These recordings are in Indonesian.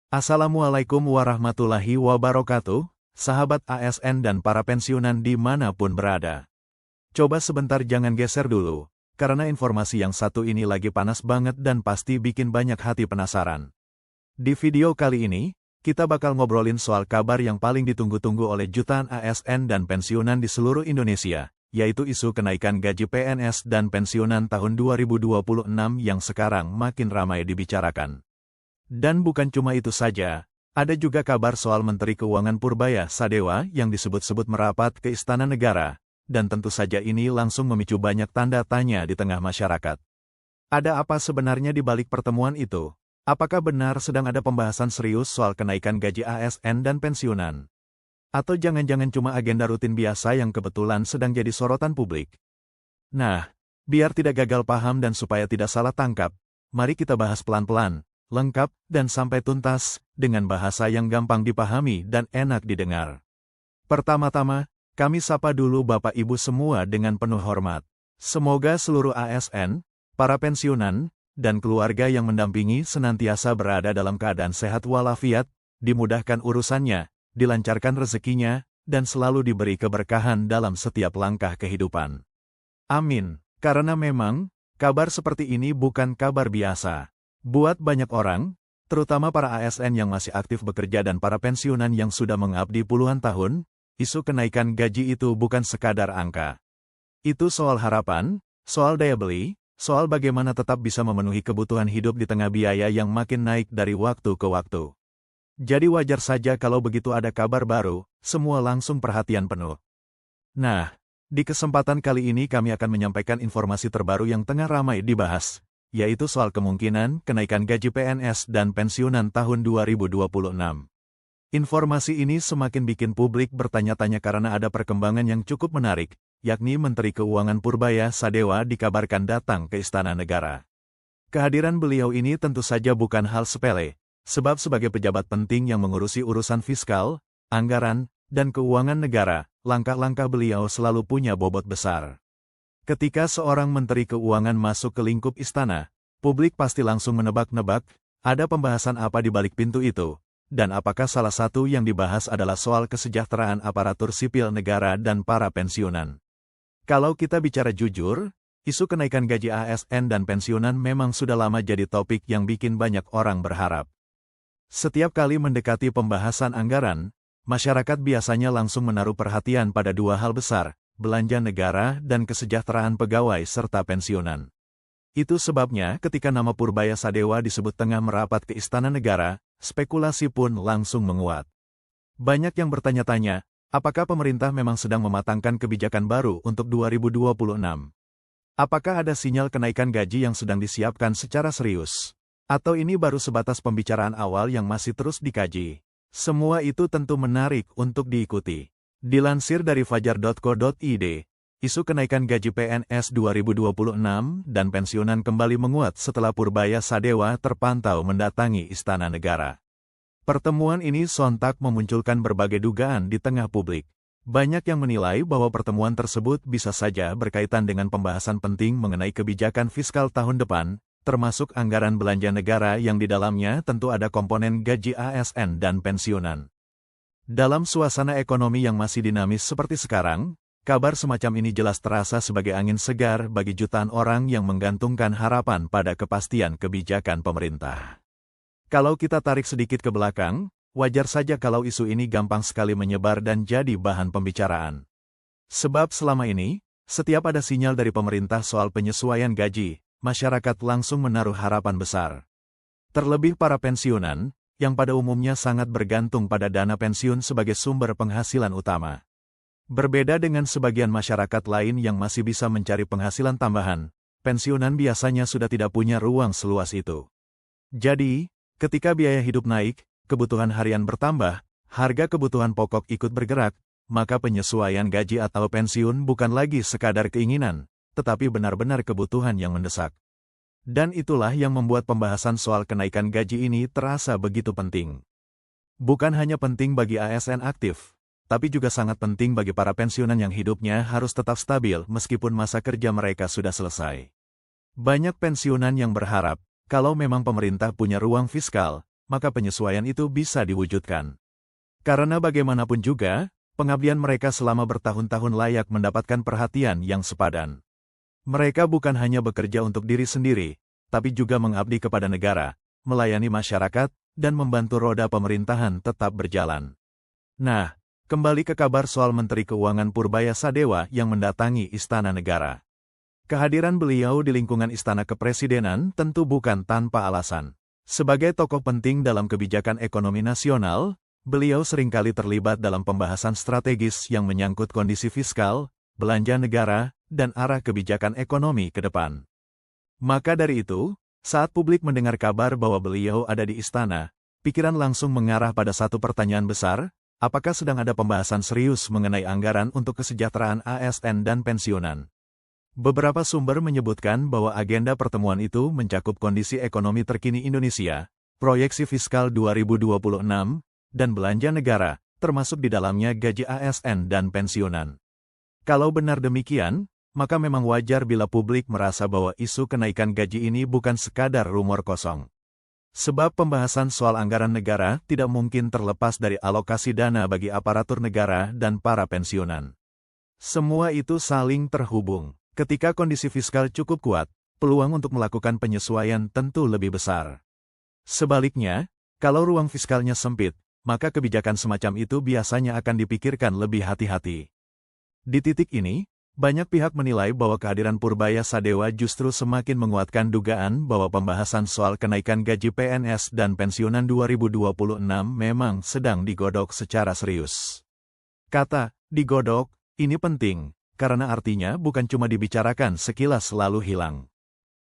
Assalamualaikum warahmatullahi wabarakatuh, sahabat ASN dan para pensiunan dimanapun berada. Coba sebentar jangan geser dulu, karena informasi yang satu ini lagi panas banget dan pasti bikin banyak hati penasaran. Di video kali ini, kita bakal ngobrolin soal kabar yang paling ditunggu-tunggu oleh jutaan ASN dan pensiunan di seluruh Indonesia, yaitu isu kenaikan gaji PNS dan pensiunan tahun 2026 yang sekarang makin ramai dibicarakan. Dan bukan cuma itu saja, ada juga kabar soal Menteri Keuangan Purbaya Sadewa yang disebut-sebut merapat ke Istana Negara, dan tentu saja ini langsung memicu banyak tanda tanya di tengah masyarakat. Ada apa sebenarnya di balik pertemuan itu? Apakah benar sedang ada pembahasan serius soal kenaikan gaji ASN dan pensiunan? Atau jangan-jangan cuma agenda rutin biasa yang kebetulan sedang jadi sorotan publik? Nah, biar tidak gagal paham dan supaya tidak salah tangkap, mari kita bahas pelan-pelan, lengkap, dan sampai tuntas, dengan bahasa yang gampang dipahami dan enak didengar. Pertama-tama, kami sapa dulu Bapak Ibu semua dengan penuh hormat. Semoga seluruh ASN, para pensiunan, dan keluarga yang mendampingi senantiasa berada dalam keadaan sehat walafiat, dimudahkan urusannya, dilancarkan rezekinya, dan selalu diberi keberkahan dalam setiap langkah kehidupan. Amin, karena memang, kabar seperti ini bukan kabar biasa. Buat banyak orang, terutama para ASN yang masih aktif bekerja dan para pensiunan yang sudah mengabdi puluhan tahun, isu kenaikan gaji itu bukan sekadar angka. Itu soal harapan, soal daya beli, soal bagaimana tetap bisa memenuhi kebutuhan hidup di tengah biaya yang makin naik dari waktu ke waktu. Jadi wajar saja kalau begitu ada kabar baru, semua langsung perhatian penuh. Nah, di kesempatan kali ini kami akan menyampaikan informasi terbaru yang tengah ramai dibahas, yaitu soal kemungkinan kenaikan gaji PNS dan pensiunan tahun 2026. Informasi ini semakin bikin publik bertanya-tanya karena ada perkembangan yang cukup menarik, yakni Menteri Keuangan Purbaya Sadewa dikabarkan datang ke Istana Negara. Kehadiran beliau ini tentu saja bukan hal sepele, sebab sebagai pejabat penting yang mengurusi urusan fiskal, anggaran, dan keuangan negara, langkah-langkah beliau selalu punya bobot besar. Ketika seorang Menteri Keuangan masuk ke lingkup istana, publik pasti langsung menebak-nebak, ada pembahasan apa di balik pintu itu, dan apakah salah satu yang dibahas adalah soal kesejahteraan aparatur sipil negara dan para pensiunan. Kalau kita bicara jujur, isu kenaikan gaji ASN dan pensiunan memang sudah lama jadi topik yang bikin banyak orang berharap. Setiap kali mendekati pembahasan anggaran, masyarakat biasanya langsung menaruh perhatian pada dua hal besar, belanja negara dan kesejahteraan pegawai serta pensiunan. Itu sebabnya ketika nama Purbaya Sadewa disebut tengah merapat ke Istana Negara, spekulasi pun langsung menguat. Banyak yang bertanya-tanya, apakah pemerintah memang sedang mematangkan kebijakan baru untuk 2026? Apakah ada sinyal kenaikan gaji yang sedang disiapkan secara serius? Atau ini baru sebatas pembicaraan awal yang masih terus dikaji? Semua itu tentu menarik untuk diikuti. Dilansir dari fajar.co.id, isu kenaikan gaji PNS 2026 dan pensiunan kembali menguat setelah Purbaya Sadewa terpantau mendatangi Istana Negara. Pertemuan ini sontak memunculkan berbagai dugaan di tengah publik. Banyak yang menilai bahwa pertemuan tersebut bisa saja berkaitan dengan pembahasan penting mengenai kebijakan fiskal tahun depan, termasuk anggaran belanja negara yang di dalamnya tentu ada komponen gaji ASN dan pensiunan. Dalam suasana ekonomi yang masih dinamis seperti sekarang, kabar semacam ini jelas terasa sebagai angin segar bagi jutaan orang yang menggantungkan harapan pada kepastian kebijakan pemerintah. Kalau kita tarik sedikit ke belakang, wajar saja kalau isu ini gampang sekali menyebar dan jadi bahan pembicaraan. Sebab selama ini, setiap ada sinyal dari pemerintah soal penyesuaian gaji, masyarakat langsung menaruh harapan besar. Terlebih para pensiunan, yang pada umumnya sangat bergantung pada dana pensiun sebagai sumber penghasilan utama. Berbeda dengan sebagian masyarakat lain yang masih bisa mencari penghasilan tambahan, pensiunan biasanya sudah tidak punya ruang seluas itu. Jadi, ketika biaya hidup naik, kebutuhan harian bertambah, harga kebutuhan pokok ikut bergerak, maka penyesuaian gaji atau pensiun bukan lagi sekadar keinginan, tetapi benar-benar kebutuhan yang mendesak. Dan itulah yang membuat pembahasan soal kenaikan gaji ini terasa begitu penting. Bukan hanya penting bagi ASN aktif, tapi juga sangat penting bagi para pensiunan yang hidupnya harus tetap stabil meskipun masa kerja mereka sudah selesai. Banyak pensiunan yang berharap, kalau memang pemerintah punya ruang fiskal, maka penyesuaian itu bisa diwujudkan. Karena bagaimanapun juga, pengabdian mereka selama bertahun-tahun layak mendapatkan perhatian yang sepadan. Mereka bukan hanya bekerja untuk diri sendiri, tapi juga mengabdi kepada negara, melayani masyarakat, dan membantu roda pemerintahan tetap berjalan. Nah, kembali ke kabar soal Menteri Keuangan Purbaya Sadewa yang mendatangi Istana Negara. Kehadiran beliau di lingkungan Istana Kepresidenan tentu bukan tanpa alasan. Sebagai tokoh penting dalam kebijakan ekonomi nasional, beliau seringkali terlibat dalam pembahasan strategis yang menyangkut kondisi fiskal, belanja negara, dan arah kebijakan ekonomi ke depan. Maka dari itu, saat publik mendengar kabar bahwa beliau ada di istana, pikiran langsung mengarah pada satu pertanyaan besar, apakah sedang ada pembahasan serius mengenai anggaran untuk kesejahteraan ASN dan pensiunan? Beberapa sumber menyebutkan bahwa agenda pertemuan itu mencakup kondisi ekonomi terkini Indonesia, proyeksi fiskal 2026, dan belanja negara, termasuk di dalamnya gaji ASN dan pensiunan. Kalau benar demikian, maka memang wajar bila publik merasa bahwa isu kenaikan gaji ini bukan sekadar rumor kosong. Sebab pembahasan soal anggaran negara tidak mungkin terlepas dari alokasi dana bagi aparatur negara dan para pensiunan. Semua itu saling terhubung. Ketika kondisi fiskal cukup kuat, peluang untuk melakukan penyesuaian tentu lebih besar. Sebaliknya, kalau ruang fiskalnya sempit, maka kebijakan semacam itu biasanya akan dipikirkan lebih hati-hati. Di titik ini, banyak pihak menilai bahwa kehadiran Purbaya Sadewa justru semakin menguatkan dugaan bahwa pembahasan soal kenaikan gaji PNS dan pensiunan 2026 memang sedang digodok secara serius. Kata "digodok" ini penting, karena artinya bukan cuma dibicarakan sekilas lalu hilang.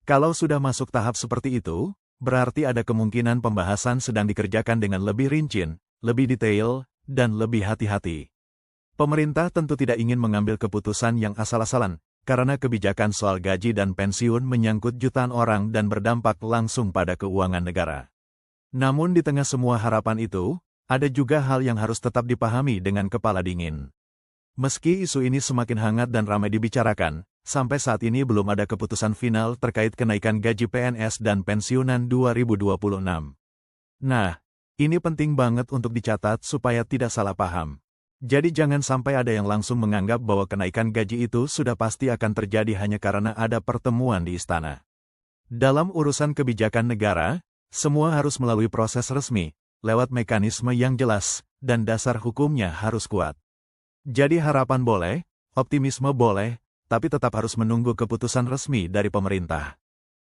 Kalau sudah masuk tahap seperti itu, berarti ada kemungkinan pembahasan sedang dikerjakan dengan lebih rinci, lebih detail, dan lebih hati-hati. Pemerintah tentu tidak ingin mengambil keputusan yang asal-asalan, karena kebijakan soal gaji dan pensiun menyangkut jutaan orang dan berdampak langsung pada keuangan negara. Namun di tengah semua harapan itu, ada juga hal yang harus tetap dipahami dengan kepala dingin. Meski isu ini semakin hangat dan ramai dibicarakan, sampai saat ini belum ada keputusan final terkait kenaikan gaji PNS dan pensiunan 2026. Nah, ini penting banget untuk dicatat supaya tidak salah paham. Jadi jangan sampai ada yang langsung menganggap bahwa kenaikan gaji itu sudah pasti akan terjadi hanya karena ada pertemuan di istana. Dalam urusan kebijakan negara, semua harus melalui proses resmi, lewat mekanisme yang jelas, dan dasar hukumnya harus kuat. Jadi harapan boleh, optimisme boleh, tapi tetap harus menunggu keputusan resmi dari pemerintah.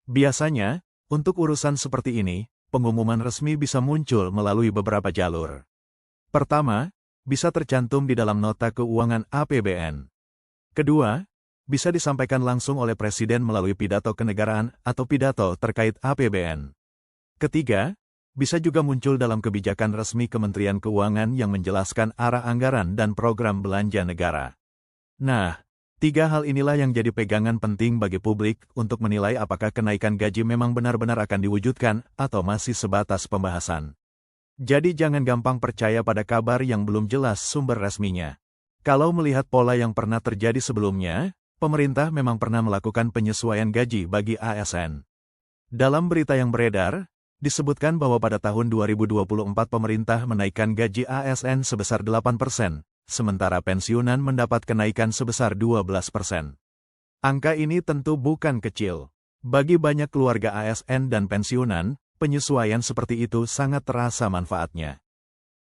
Biasanya, untuk urusan seperti ini, pengumuman resmi bisa muncul melalui beberapa jalur. Pertama, bisa tercantum di dalam nota keuangan APBN. Kedua, bisa disampaikan langsung oleh Presiden melalui pidato kenegaraan atau pidato terkait APBN. Ketiga, bisa juga muncul dalam kebijakan resmi Kementerian Keuangan yang menjelaskan arah anggaran dan program belanja negara. Nah, tiga hal inilah yang jadi pegangan penting bagi publik untuk menilai apakah kenaikan gaji memang benar-benar akan diwujudkan atau masih sebatas pembahasan. Jadi jangan gampang percaya pada kabar yang belum jelas sumber resminya. Kalau melihat pola yang pernah terjadi sebelumnya, pemerintah memang pernah melakukan penyesuaian gaji bagi ASN. Dalam berita yang beredar, disebutkan bahwa pada tahun 2024 pemerintah menaikkan gaji ASN sebesar 8%, sementara pensiunan mendapat kenaikan sebesar 12%. Angka ini tentu bukan kecil. Bagi banyak keluarga ASN dan pensiunan, penyesuaian seperti itu sangat terasa manfaatnya.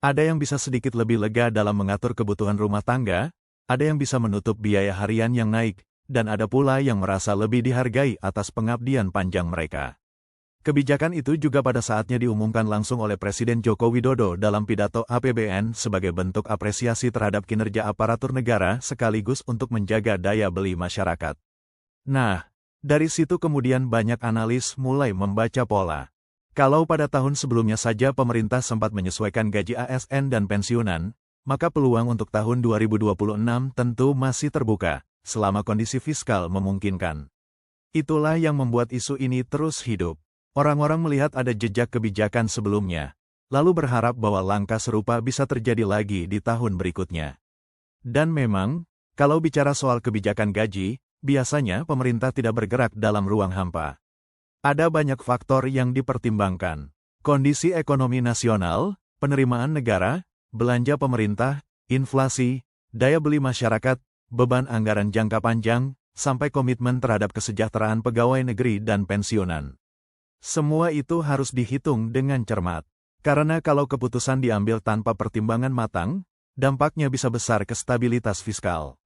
Ada yang bisa sedikit lebih lega dalam mengatur kebutuhan rumah tangga, ada yang bisa menutup biaya harian yang naik, dan ada pula yang merasa lebih dihargai atas pengabdian panjang mereka. Kebijakan itu juga pada saatnya diumumkan langsung oleh Presiden Joko Widodo dalam pidato APBN sebagai bentuk apresiasi terhadap kinerja aparatur negara sekaligus untuk menjaga daya beli masyarakat. Nah, dari situ kemudian banyak analis mulai membaca pola. Kalau pada tahun sebelumnya saja pemerintah sempat menyesuaikan gaji ASN dan pensiunan, maka peluang untuk tahun 2026 tentu masih terbuka, selama kondisi fiskal memungkinkan. Itulah yang membuat isu ini terus hidup. Orang-orang melihat ada jejak kebijakan sebelumnya, lalu berharap bahwa langkah serupa bisa terjadi lagi di tahun berikutnya. Dan memang, kalau bicara soal kebijakan gaji, biasanya pemerintah tidak bergerak dalam ruang hampa. Ada banyak faktor yang dipertimbangkan. Kondisi ekonomi nasional, penerimaan negara, belanja pemerintah, inflasi, daya beli masyarakat, beban anggaran jangka panjang, sampai komitmen terhadap kesejahteraan pegawai negeri dan pensiunan. Semua itu harus dihitung dengan cermat. Karena kalau keputusan diambil tanpa pertimbangan matang, dampaknya bisa besar ke stabilitas fiskal.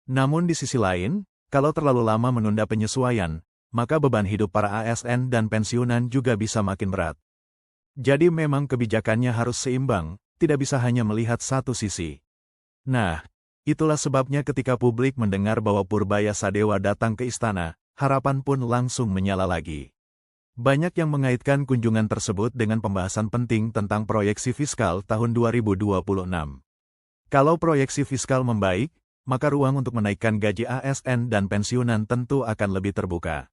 Namun di sisi lain, kalau terlalu lama menunda penyesuaian, maka beban hidup para ASN dan pensiunan juga bisa makin berat. Jadi memang kebijakannya harus seimbang, tidak bisa hanya melihat satu sisi. Nah, itulah sebabnya ketika publik mendengar bahwa Purbaya Sadewa datang ke istana, harapan pun langsung menyala lagi. Banyak yang mengaitkan kunjungan tersebut dengan pembahasan penting tentang proyeksi fiskal tahun 2026. Kalau proyeksi fiskal membaik, maka ruang untuk menaikkan gaji ASN dan pensiunan tentu akan lebih terbuka.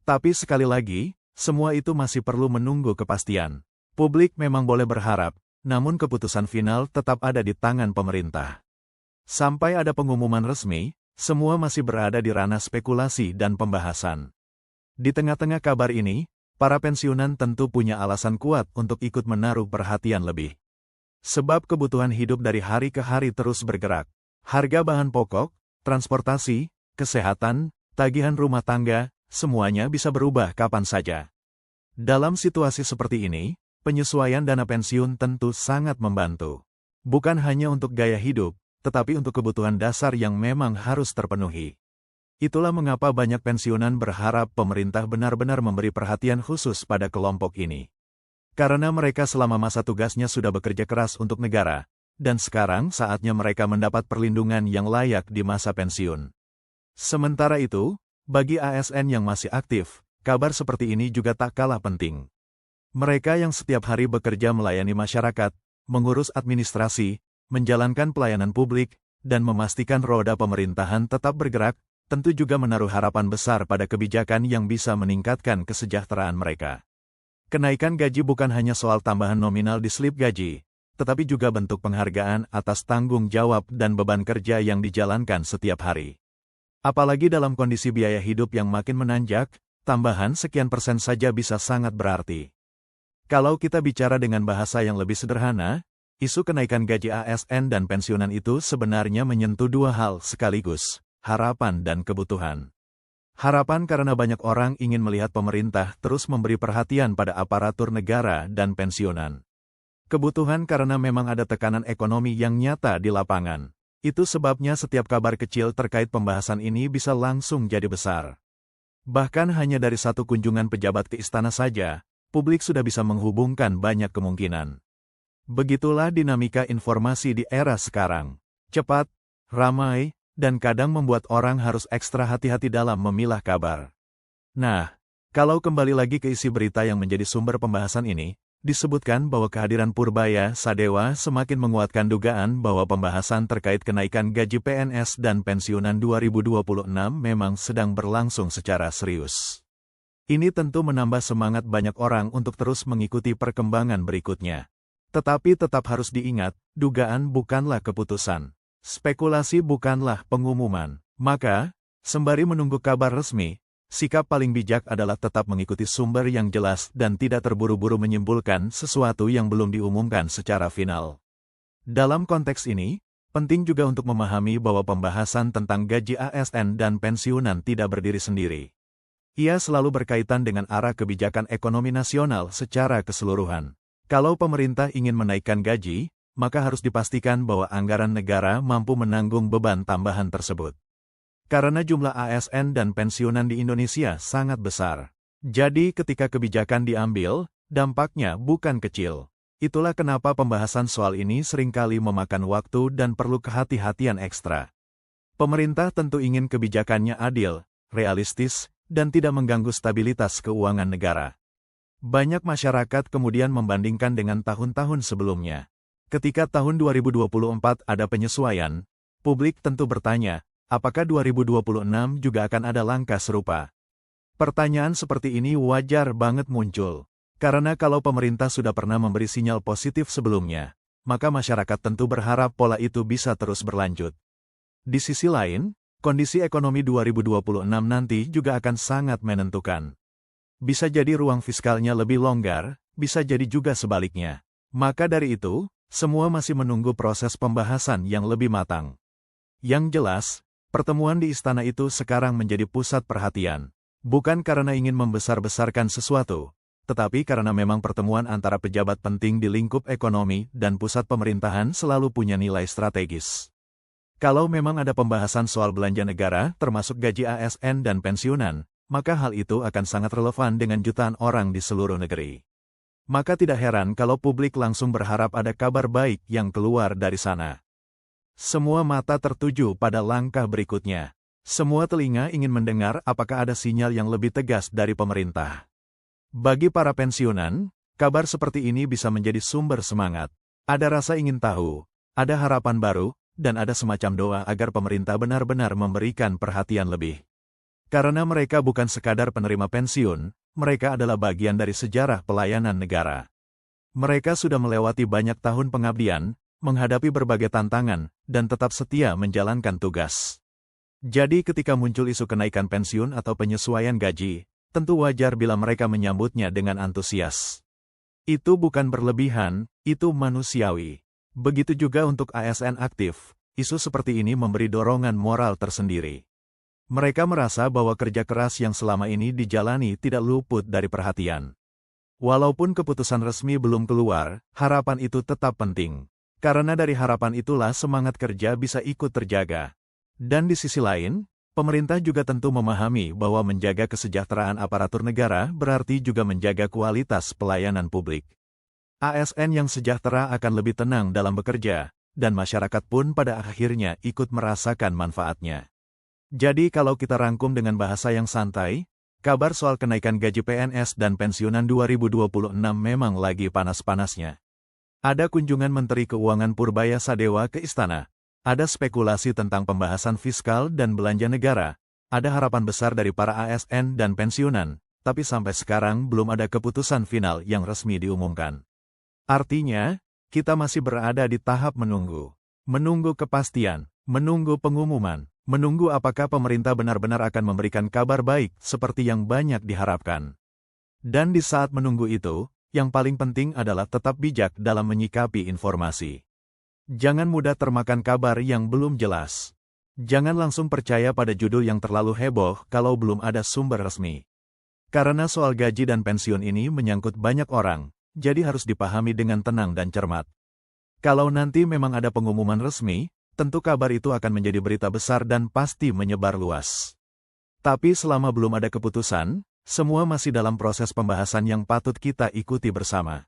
Tapi sekali lagi, semua itu masih perlu menunggu kepastian. Publik memang boleh berharap, namun keputusan final tetap ada di tangan pemerintah. Sampai ada pengumuman resmi, semua masih berada di ranah spekulasi dan pembahasan. Di tengah-tengah kabar ini, para pensiunan tentu punya alasan kuat untuk ikut menaruh perhatian lebih. Sebab kebutuhan hidup dari hari ke hari terus bergerak. Harga bahan pokok, transportasi, kesehatan, tagihan rumah tangga, semuanya bisa berubah kapan saja. Dalam situasi seperti ini, penyesuaian dana pensiun tentu sangat membantu. Bukan hanya untuk gaya hidup, tetapi untuk kebutuhan dasar yang memang harus terpenuhi. Itulah mengapa banyak pensiunan berharap pemerintah benar-benar memberi perhatian khusus pada kelompok ini. Karena mereka selama masa tugasnya sudah bekerja keras untuk negara, dan sekarang saatnya mereka mendapat perlindungan yang layak di masa pensiun. Sementara itu, bagi ASN yang masih aktif, kabar seperti ini juga tak kalah penting. Mereka yang setiap hari bekerja melayani masyarakat, mengurus administrasi, menjalankan pelayanan publik, dan memastikan roda pemerintahan tetap bergerak, tentu juga menaruh harapan besar pada kebijakan yang bisa meningkatkan kesejahteraan mereka. Kenaikan gaji bukan hanya soal tambahan nominal di slip gaji, tetapi juga bentuk penghargaan atas tanggung jawab dan beban kerja yang dijalankan setiap hari. Apalagi dalam kondisi biaya hidup yang makin menanjak, tambahan sekian persen saja bisa sangat berarti. Kalau kita bicara dengan bahasa yang lebih sederhana, isu kenaikan gaji ASN dan pensiunan itu sebenarnya menyentuh dua hal sekaligus, harapan dan kebutuhan. Harapan karena banyak orang ingin melihat pemerintah terus memberi perhatian pada aparatur negara dan pensiunan. Kebutuhan karena memang ada tekanan ekonomi yang nyata di lapangan. Itu sebabnya setiap kabar kecil terkait pembahasan ini bisa langsung jadi besar. Bahkan hanya dari satu kunjungan pejabat ke istana saja, publik sudah bisa menghubungkan banyak kemungkinan. Begitulah dinamika informasi di era sekarang. Cepat, ramai, dan kadang membuat orang harus ekstra hati-hati dalam memilah kabar. Nah, kalau kembali lagi ke isi berita yang menjadi sumber pembahasan ini, disebutkan bahwa kehadiran Purbaya Sadewa semakin menguatkan dugaan bahwa pembahasan terkait kenaikan gaji PNS dan pensiunan 2026 memang sedang berlangsung secara serius. Ini tentu menambah semangat banyak orang untuk terus mengikuti perkembangan berikutnya. Tetapi tetap harus diingat, dugaan bukanlah keputusan. Spekulasi bukanlah pengumuman. Maka, sembari menunggu kabar resmi, sikap paling bijak adalah tetap mengikuti sumber yang jelas dan tidak terburu-buru menyimpulkan sesuatu yang belum diumumkan secara final. Dalam konteks ini, penting juga untuk memahami bahwa pembahasan tentang gaji ASN dan pensiunan tidak berdiri sendiri. Ia selalu berkaitan dengan arah kebijakan ekonomi nasional secara keseluruhan. Kalau pemerintah ingin menaikkan gaji, maka harus dipastikan bahwa anggaran negara mampu menanggung beban tambahan tersebut. Karena jumlah ASN dan pensiunan di Indonesia sangat besar. Jadi ketika kebijakan diambil, dampaknya bukan kecil. Itulah kenapa pembahasan soal ini seringkali memakan waktu dan perlu kehati-hatian ekstra. Pemerintah tentu ingin kebijakannya adil, realistis, dan tidak mengganggu stabilitas keuangan negara. Banyak masyarakat kemudian membandingkan dengan tahun-tahun sebelumnya. Ketika tahun 2024 ada penyesuaian, publik tentu bertanya, apakah 2026 juga akan ada langkah serupa? Pertanyaan seperti ini wajar banget muncul, karena kalau pemerintah sudah pernah memberi sinyal positif sebelumnya, maka masyarakat tentu berharap pola itu bisa terus berlanjut. Di sisi lain, kondisi ekonomi 2026 nanti juga akan sangat menentukan. Bisa jadi ruang fiskalnya lebih longgar, bisa jadi juga sebaliknya. Maka dari itu, semua masih menunggu proses pembahasan yang lebih matang. Yang jelas, pertemuan di istana itu sekarang menjadi pusat perhatian. Bukan karena ingin membesar-besarkan sesuatu, tetapi karena memang pertemuan antara pejabat penting di lingkup ekonomi dan pusat pemerintahan selalu punya nilai strategis. Kalau memang ada pembahasan soal belanja negara, termasuk gaji ASN dan pensiunan, maka hal itu akan sangat relevan dengan jutaan orang di seluruh negeri. Maka tidak heran kalau publik langsung berharap ada kabar baik yang keluar dari sana. Semua mata tertuju pada langkah berikutnya. Semua telinga ingin mendengar apakah ada sinyal yang lebih tegas dari pemerintah. Bagi para pensiunan, kabar seperti ini bisa menjadi sumber semangat. Ada rasa ingin tahu, ada harapan baru, dan ada semacam doa agar pemerintah benar-benar memberikan perhatian lebih. Karena mereka bukan sekadar penerima pensiun, mereka adalah bagian dari sejarah pelayanan negara. Mereka sudah melewati banyak tahun pengabdian, menghadapi berbagai tantangan, dan tetap setia menjalankan tugas. Jadi ketika muncul isu kenaikan pensiun atau penyesuaian gaji, tentu wajar bila mereka menyambutnya dengan antusias. Itu bukan berlebihan, itu manusiawi. Begitu juga untuk ASN aktif, isu seperti ini memberi dorongan moral tersendiri. Mereka merasa bahwa kerja keras yang selama ini dijalani tidak luput dari perhatian. Walaupun keputusan resmi belum keluar, harapan itu tetap penting. Karena dari harapan itulah semangat kerja bisa ikut terjaga. Dan di sisi lain, pemerintah juga tentu memahami bahwa menjaga kesejahteraan aparatur negara berarti juga menjaga kualitas pelayanan publik. ASN yang sejahtera akan lebih tenang dalam bekerja, dan masyarakat pun pada akhirnya ikut merasakan manfaatnya. Jadi kalau kita rangkum dengan bahasa yang santai, kabar soal kenaikan gaji PNS dan pensiunan 2026 memang lagi panas-panasnya. Ada kunjungan Menteri Keuangan Purbaya Sadewa ke istana, ada spekulasi tentang pembahasan fiskal dan belanja negara, ada harapan besar dari para ASN dan pensiunan, tapi sampai sekarang belum ada keputusan final yang resmi diumumkan. Artinya, kita masih berada di tahap menunggu. Menunggu kepastian, menunggu pengumuman, menunggu apakah pemerintah benar-benar akan memberikan kabar baik seperti yang banyak diharapkan. Dan di saat menunggu itu, yang paling penting adalah tetap bijak dalam menyikapi informasi. Jangan mudah termakan kabar yang belum jelas. Jangan langsung percaya pada judul yang terlalu heboh kalau belum ada sumber resmi. Karena soal gaji dan pensiun ini menyangkut banyak orang, jadi harus dipahami dengan tenang dan cermat. Kalau nanti memang ada pengumuman resmi, tentu kabar itu akan menjadi berita besar dan pasti menyebar luas. Tapi selama belum ada keputusan, semua masih dalam proses pembahasan yang patut kita ikuti bersama.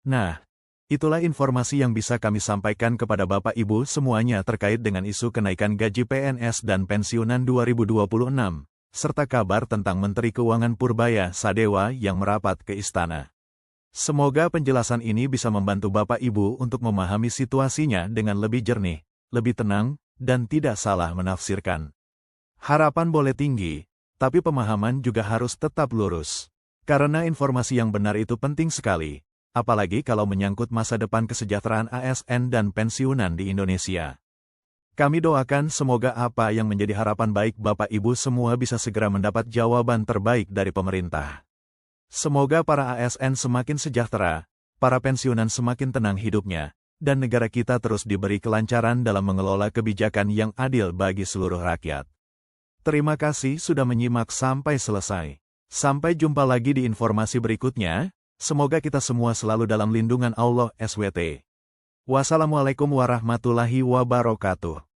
Nah, itulah informasi yang bisa kami sampaikan kepada Bapak Ibu semuanya terkait dengan isu kenaikan gaji PNS dan pensiunan 2026, serta kabar tentang Menteri Keuangan Purbaya Sadewa yang merapat ke istana. Semoga penjelasan ini bisa membantu Bapak Ibu untuk memahami situasinya dengan lebih jernih, lebih tenang, dan tidak salah menafsirkan. Harapan boleh tinggi, tapi pemahaman juga harus tetap lurus. Karena informasi yang benar itu penting sekali, apalagi kalau menyangkut masa depan kesejahteraan ASN dan pensiunan di Indonesia. Kami doakan semoga apa yang menjadi harapan baik Bapak Ibu semua bisa segera mendapat jawaban terbaik dari pemerintah. Semoga para ASN semakin sejahtera, para pensiunan semakin tenang hidupnya, dan negara kita terus diberi kelancaran dalam mengelola kebijakan yang adil bagi seluruh rakyat. Terima kasih sudah menyimak sampai selesai. Sampai jumpa lagi di informasi berikutnya, semoga kita semua selalu dalam lindungan Allah SWT. Wassalamualaikum warahmatullahi wabarakatuh.